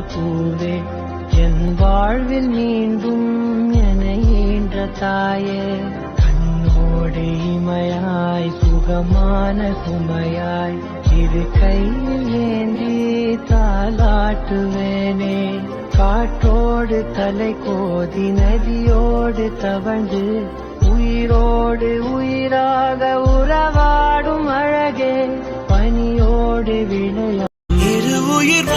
பூவே என் வாழ்வில் மீண்டும் என ஈன்ற தாயே கண்ணோடு இமையாய் சுகமான சுமையாய் இரு கையில் ஏந்தி தாலாட்டுவேனே காற்றோடு தலை கோதி நதியோடு தவழ்ந்து உயிரோடு உயிராக உறவாடும் அழகே பனியோடு விளையா இரு உயிர்